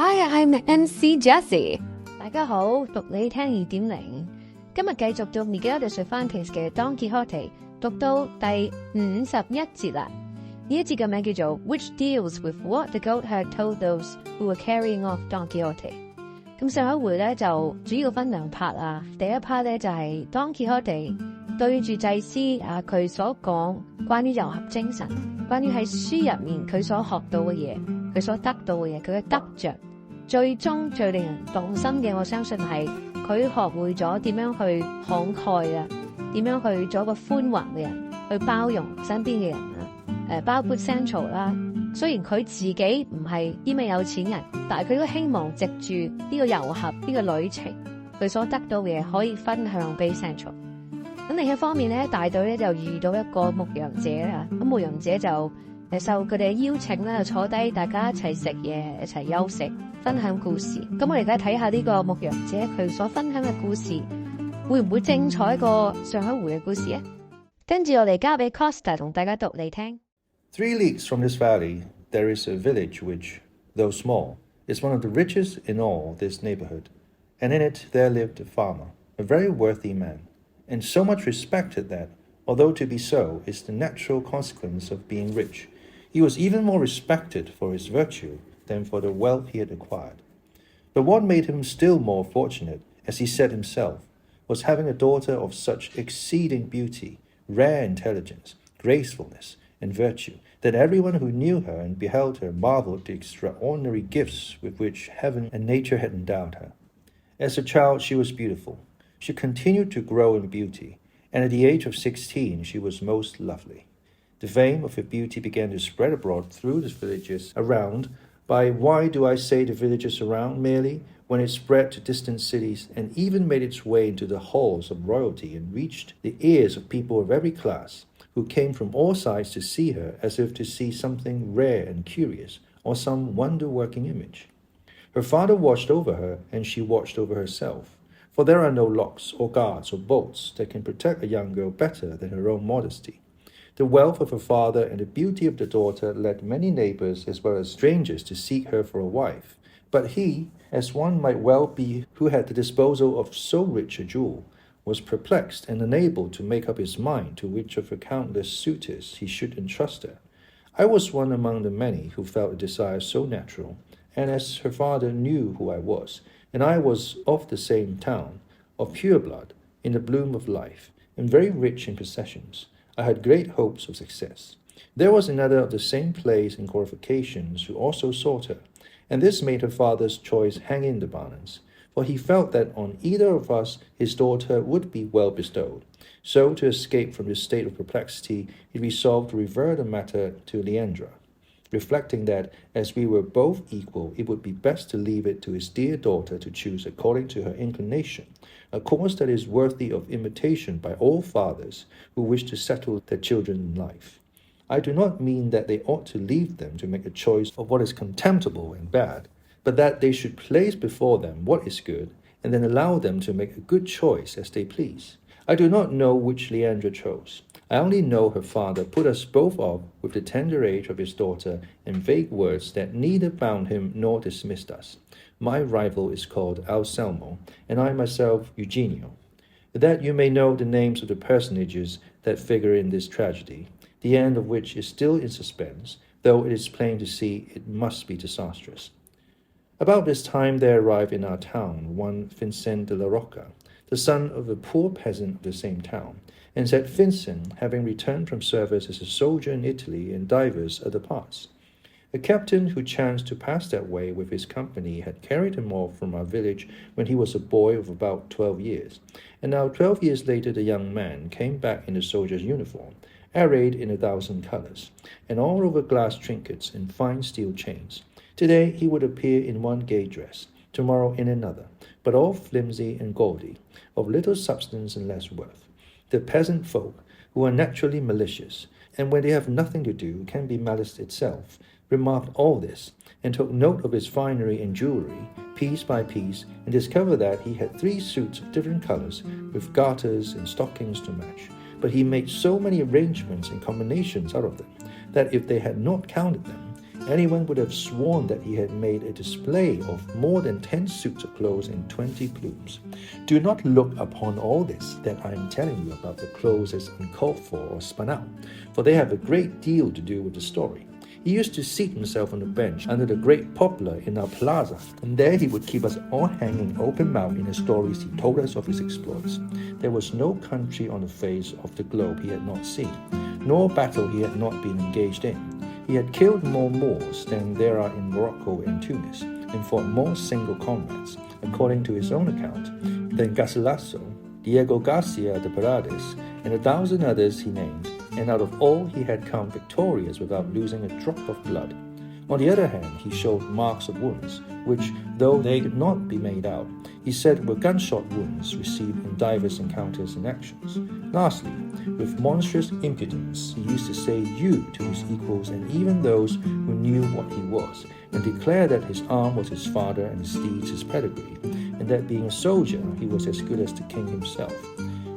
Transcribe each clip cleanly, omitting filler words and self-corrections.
Hi, I'm MC Jessie. 大家好，讀你聽2.0。今日繼續讀 Miguel de Cervantes 嘅 Don Quixote， 讀到第51節啦。呢一節嘅名叫做 Which deals with what the goat had told those who were carrying off Don Quixote。咁上一回咧就主要分兩 part 啊。第一 part 咧就係 Don Quixote對住祭司佢所講關於遊俠精神，關於喺書入面佢所學到嘅嘢，佢所得到嘅嘢，佢嘅得着。最終最令人動心嘅，我相信係佢學會咗點樣去慷慨啊，點樣去做一個寬宏嘅人，去包容身邊嘅人啊。包括 Sancho 啦，雖然佢自己唔係啲咩有錢人，但係佢都希望藉住呢個遊俠呢個旅程，佢所得到嘅嘢可以分享俾 Sancho。咁另一方面咧，大隊咧就遇到一個牧羊者啦，咁牧羊者就受佢哋邀請啦，坐低大家一齊食嘢，一齊休息，分享故事。咁我哋而家睇下呢個牧羊者佢所分享嘅故事，會唔會精彩過上一回嘅故事啊？跟住我哋交俾 Costa 同大家讀嚟聽。3 leagues from this valley, there is a village which, though small, is one of the richest in all this neighborhood. And in it there lived a farmer, a very worthy man, and so much respected that, although to be so is the natural consequence of being rich, he was even more respected for his virtue than for the wealth he had acquired. But what made him still more fortunate, as he said himself, was having a daughter of such exceeding beauty, rare intelligence, gracefulness, and virtue, that everyone who knew her and beheld her marveled at the extraordinary gifts with which heaven and nature had endowed her. As a child she was beautiful. She continued to grow in beauty, and at the age of 16 she was most lovely. The fame of her beauty began to spread abroad through the villages around. By why do I say the villages around? Merely when it spread to distant cities and even made its way into the halls of royalty and reached the ears of people of every class, who came from all sides to see her as if to see something rare and curious, or some wonder-working image. Her father watched over her, and she watched over herself, for there are no locks or guards or bolts that can protect a young girl better than her own modesty. The wealth of her father and the beauty of the daughter led many neighbors as well as strangers to seek her for a wife. But he, as one might well be who had the disposal of so rich a jewel, was perplexed and unable to make up his mind to which of her countless suitors he should entrust her. I was one among the many who felt a desire so natural, and as her father knew who I was, and I was of the same town, of pure blood, in the bloom of life, and very rich in possessions, I had great hopes of success. There was another of the same place and qualifications who also sought her, and this made her father's choice hang in the balance, for he felt that on either of us his daughter would be well bestowed. So, to escape from this state of perplexity, he resolved to refer the matter to Leandra, reflecting that, as we were both equal, it would be best to leave it to his dear daughter to choose according to her inclination, a course that is worthy of imitation by all fathers who wish to settle their children in life. I do not mean that they ought to leave them to make a choice of what is contemptible and bad, but that they should place before them what is good, and then allow them to make a good choice as they please. I do not know which Leandra chose. I only know her father put us both off with the tender age of his daughter and vague words that neither bound him nor dismissed us. My rival is called Anselmo, and I myself Eugenio. That you may know the names of the personages that figure in this tragedy, the end of which is still in suspense, though it is plain to see it must be disastrous. About this time there arrived in our town one Vincent de la Roca, the son of a poor peasant of the same town, and said Vincent, having returned from service as a soldier in Italy and divers other parts. A captain who chanced to pass that way with his company had carried him off from our village when he was a boy of about 12 years, and now 12 years later the young man came back in the soldier's uniform, arrayed in 1,000 colors, and all over glass trinkets and fine steel chains. Today he would appear in one gay dress, tomorrow in another, but all flimsy and gaudy, of little substance and less worth. The peasant folk, who are naturally malicious, and when they have nothing to do can be malice itself, remarked all this, and took note of his finery and jewelry, piece by piece, and discovered that he had 3 suits of different colors, with garters and stockings to match. But he made so many arrangements and combinations out of them, that if they had not counted them, Anyone would have sworn that he had made a display of more than 10 suits of clothes and 20 plumes. Do not look upon all this that I am telling you about the clothes as uncalled for or spun out, for they have a great deal to do with the story. He used to seat himself on the bench under the great poplar in our plaza, and there he would keep us all hanging open-mouthed in the stories he told us of his exploits. There was no country on the face of the globe he had not seen, nor battle he had not been engaged in. He had killed more Moors than there are in Morocco and Tunis, and fought more single comrades, according to his own account, than Garcilaso, Diego Garcia de Paredes, and 1,000 others he named, and out of all he had come victorious without losing a drop of blood. On the other hand, he showed marks of wounds, which, though they could not be made out, he said were gunshot wounds received in divers encounters and actions. Lastly, with monstrous impudence, he used to say "you" to his equals and even those who knew what he was, and declare that his arm was his father and his steeds his pedigree, and that being a soldier, he was as good as the king himself.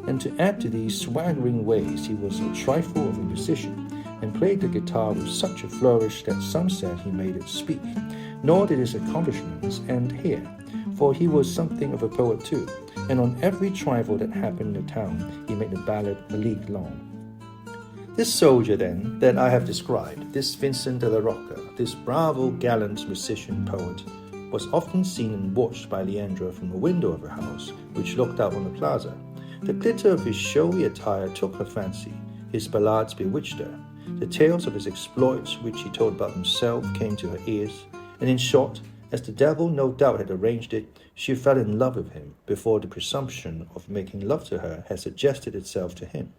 And to add to these swaggering ways, he was a trifle of a musician, and played the guitar with such a flourish that some said he made it speak. Nor did his accomplishments end here, for he was something of a poet too, and on every trifle that happened in the town, he made the ballad a league long. This soldier, then, that I have described, this Vincent de la Rocca, this bravo, gallant musician poet, was often seen and watched by Leandra from a window of her house, which looked out on the plaza. The glitter of his showy attire took her fancy, his ballades bewitched her, the tales of his exploits which he told about himself came to her ears, and in short, as the devil no doubt had arranged it, she fell in love with him before the presumption of making love to her had suggested itself to him.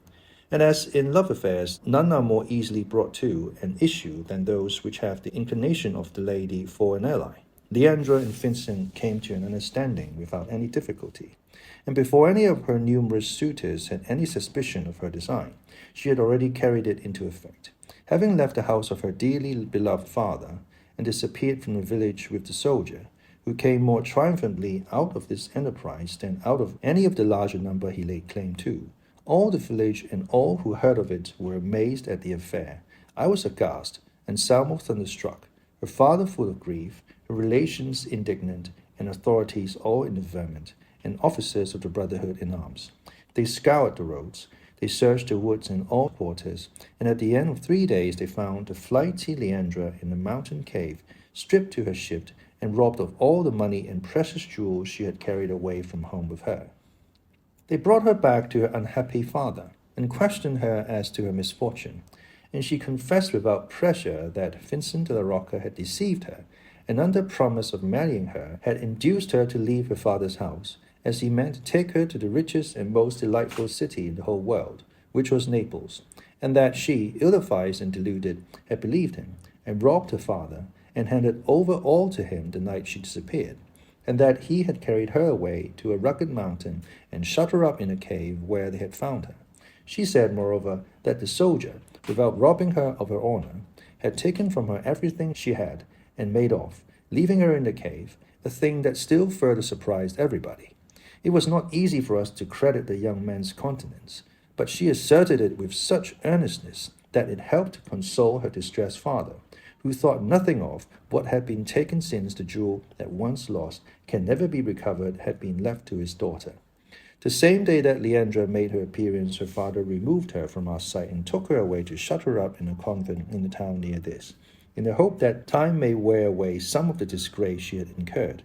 And as in love affairs, none are more easily brought to an issue than those which have the inclination of the lady for an ally. Leandra and Vincent came to an understanding without any difficulty, and before any of her numerous suitors had any suspicion of her design, she had already carried it into effect. Having left the house of her dearly beloved father, and disappeared from the village with the soldier, who came more triumphantly out of this enterprise than out of any of the larger number he laid claim to, all the village and all who heard of it were amazed at the affair. I was aghast, Anselmo thunderstruck, her father full of grief, her relations indignant, and authorities all in the ferment, and officers of the Brotherhood in arms. They scoured the roads, they searched the woods in all quarters, and at the end of 3 days they found the flighty Leandra in a mountain cave, stripped to her shift, and robbed of all the money and precious jewels she had carried away from home with her. They brought her back to her unhappy father, and questioned her as to her misfortune, and she confessed without pressure that Vincent de la Rocca had deceived her, and under promise of marrying her, had induced her to leave her father's house, as he meant to take her to the richest and most delightful city in the whole world, which was Naples, and that she, ill-advised and deluded, had believed him, and robbed her father, and handed over all to him the night she disappeared, and that he had carried her away to a rugged mountain and shut her up in a cave where they had found her. She said, moreover, that the soldier, without robbing her of her honor, had taken from her everything she had, and made off, leaving her in the cave, a thing that still further surprised everybody. It was not easy for us to credit the young man's countenance, but she asserted it with such earnestness that it helped to console her distressed father, who thought nothing of what had been taken since the jewel that once lost can never be recovered had been left to his daughter. The same day that Leandra made her appearance, her father removed her from our sight and took her away to shut her up in a convent in the town near this, in the hope that time may wear away some of the disgrace she had incurred.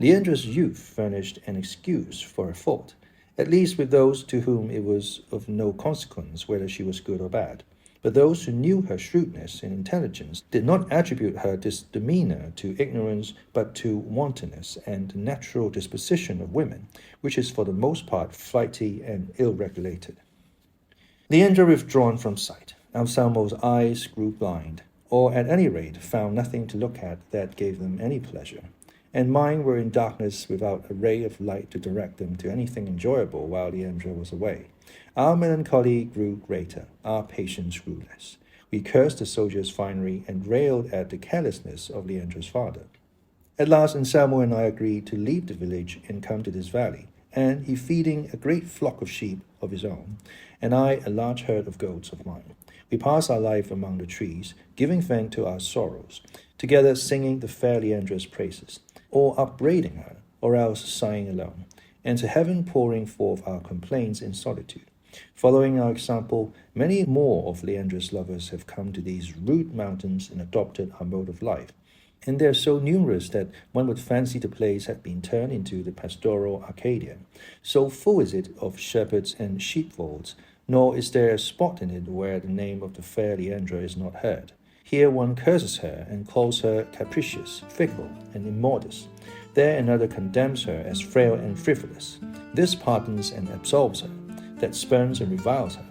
Leandra's youth furnished an excuse for her fault, at least with those to whom it was of no consequence whether she was good or bad. But those who knew her shrewdness and intelligence did not attribute her demeanor to ignorance, but to wantonness and the natural disposition of women, which is for the most part flighty and ill-regulated. Leandra withdrawn from sight, Anselmo's eyes grew blind, or at any rate found nothing to look at that gave them any pleasure, and mine were in darkness without a ray of light to direct them to anything enjoyable while Leandra was away. Our melancholy grew greater, our patience grew less. We cursed the soldier's finery and railed at the carelessness of Leandra's father. At last Anselmo and I agreed to leave the village and come to this valley, and he, feeding a great flock of sheep, of his own, and I a large herd of goats of mine. We pass our life among the trees, giving vent to our sorrows, together singing the fair Leandra's praises, or upbraiding her, or else sighing alone, and to heaven pouring forth our complaints in solitude. Following our example, many more of Leandra's lovers have come to these rude mountains and adopted our mode of life, and they are so numerous that one would fancy the place had been turned into the pastoral Arcadia. So full is it of shepherds and sheepfolds, nor is there a spot in it where the name of the fair Leandra is not heard. Here one curses her and calls her capricious, fickle, and immodest. There another condemns her as frail and frivolous. This pardons and absolves her, that spurns and reviles her.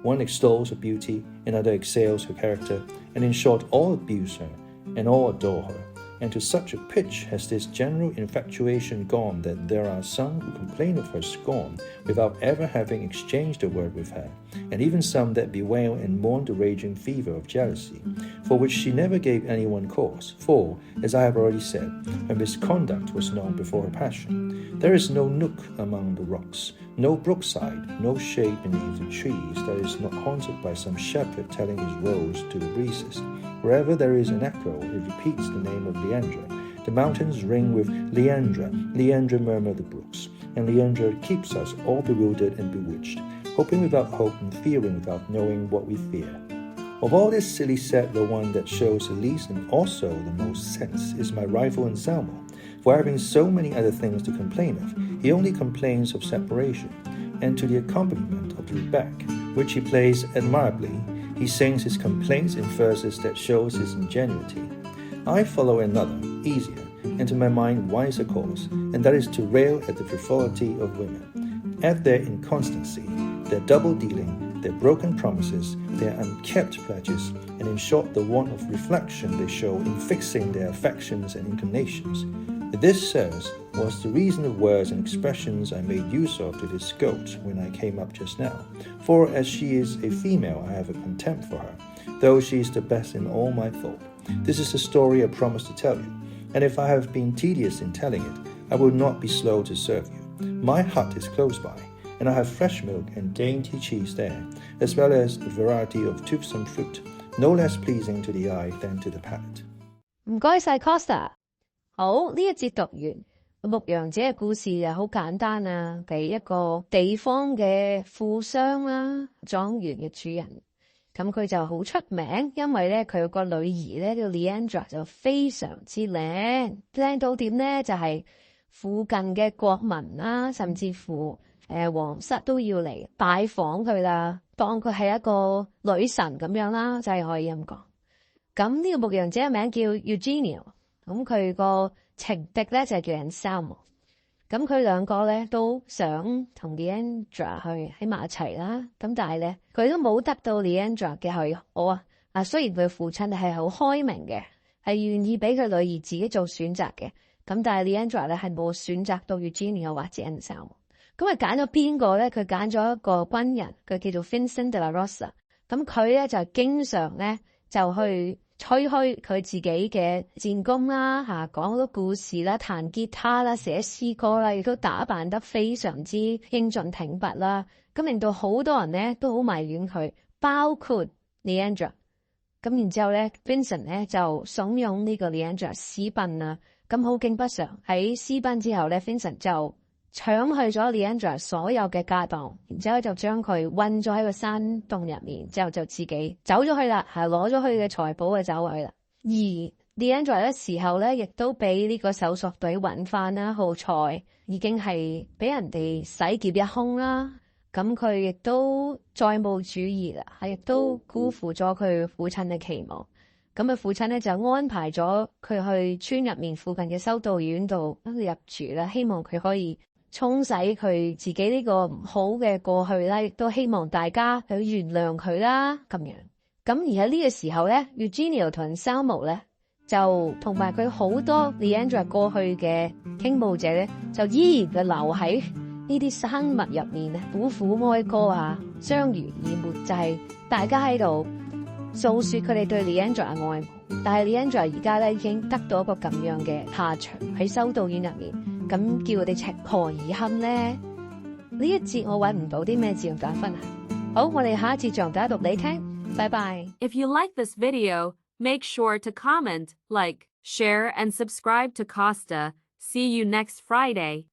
One extols her beauty, another exals her character, and in short all abuse her, and all adore her. And to such a pitch has this general infatuation gone that there are some who complain of her scorn without ever having exchanged a word with her, and even some that bewail and mourn the raging fever of jealousy, for which she never gave anyone cause, for, as I have already said, her misconduct was known before her passion. There is no nook among the rocks, no brookside, no shade beneath the trees that is not haunted by some shepherd telling his woes to the breezes. Wherever there is an echo, it repeats the name of Leandra. The mountains ring with Leandra, Leandra murmur the brooks, and Leandra keeps us all bewildered and bewitched, hoping without hope and fearing without knowing what we fear. Of all this silly set, the one that shows the least and also the most sense is my rival Anselmo, for having so many other things to complain of, he only complains of separation, and to the accompaniment of the rebeck, which he plays admirably, he sings his complaints in verses that shows his ingenuity. I follow another, easier, and to my mind wiser course, and that is to rail at the frivolity of women, at their inconstancy, their double-dealing, their broken promises, their unkept pledges, and in short the want of reflection they show in fixing their affections and inclinations. This, sirs, was the reason of words and expressions I made use of to this goat when I came up just now. For as she is a female, I have a contempt for her, though she is the best in all my thought. This is the story I promised to tell you, and if I have been tedious in telling it, I will not be slow to serve you. My hut is close by, and I have fresh milk and dainty cheese there, as well as a variety of toothsome fruit, no less pleasing to the eye than to the palate. 唔該晒 Costa。好，呢一節讀完，牧羊者嘅故事就好簡單啊，係一個地方嘅富商啦，莊園嘅主人。咁佢就好出名，因為咧佢有個女兒咧叫 Leandra 就非常之靚，靚到點咧就係附近嘅國民啦，甚至乎皇室都要嚟拜訪佢啦，當佢係一個女神咁樣啦，就係可以咁講。咁呢個牧羊者嘅名叫 Eugenio， 咁佢個情敵咧就係叫 Anselmo。咁佢兩個咧都想同 Leandra 去喺埋一齊啦，咁但係咧佢都冇得到 Leandra 嘅許可啊！雖然佢父親係好開明嘅，係願意俾佢女兒自己做選擇嘅，咁但係 Leandra 咧係冇選擇到 Eugenio 或者 Anselmo。咁佢揀咗邊個咧？佢揀咗一個軍人，佢叫做 Vincent de la Rosa。咁佢咧就經常咧就去吹噓佢自己嘅戰功啦，講好多故事啦，彈吉他啦，寫詩歌啦，亦都打扮得非常之英俊挺拔啦，咁令到好多人咧都好迷戀佢，包括 Leandra。咁然之後咧 Vincent 咧就慫恿呢個 Leandra 私奔啦，咁好景不常喺私奔之後咧 Vincent 就搶去咗 Leandra 所有嘅家當，然之後就將佢韞咗喺個山洞入面，之後就自己走咗去啦，攞咗佢嘅財寶就走去啦。而 Leandra 咧時候咧，亦都俾呢個搜索隊揾翻啦，好彩已經係俾人哋洗劫一空啦。咁佢亦都再冇主意啦，亦都辜負咗佢父親嘅期望。咁佢父親咧就安排咗佢去村入面附近嘅修道院度入住啦，希望佢可以沖洗佢自己呢個唔好嘅過去啦，亦都希望大家去原諒佢啦咁樣。咁而喺呢個時候咧 Eugenio 同 Anselmo 咧就同埋佢好多 Leandra 過去嘅傾慕者咧，就依然嘅留喺呢啲山脈入面咧，苦苦哀歌相濡以沫，就係大家喺度訴說佢哋對 Leandra 嘅愛慕。但係 Leandra 而家咧已經得到一個咁樣嘅下場喺修道院入面。咁叫佢哋情何以堪呢？呢一節我揾唔到啲咩字用打分啊。好，我哋下一節再用打讀你聽，拜拜。If you like this video, make sure to comment, like, share, and subscribe to Costa. See you next Friday.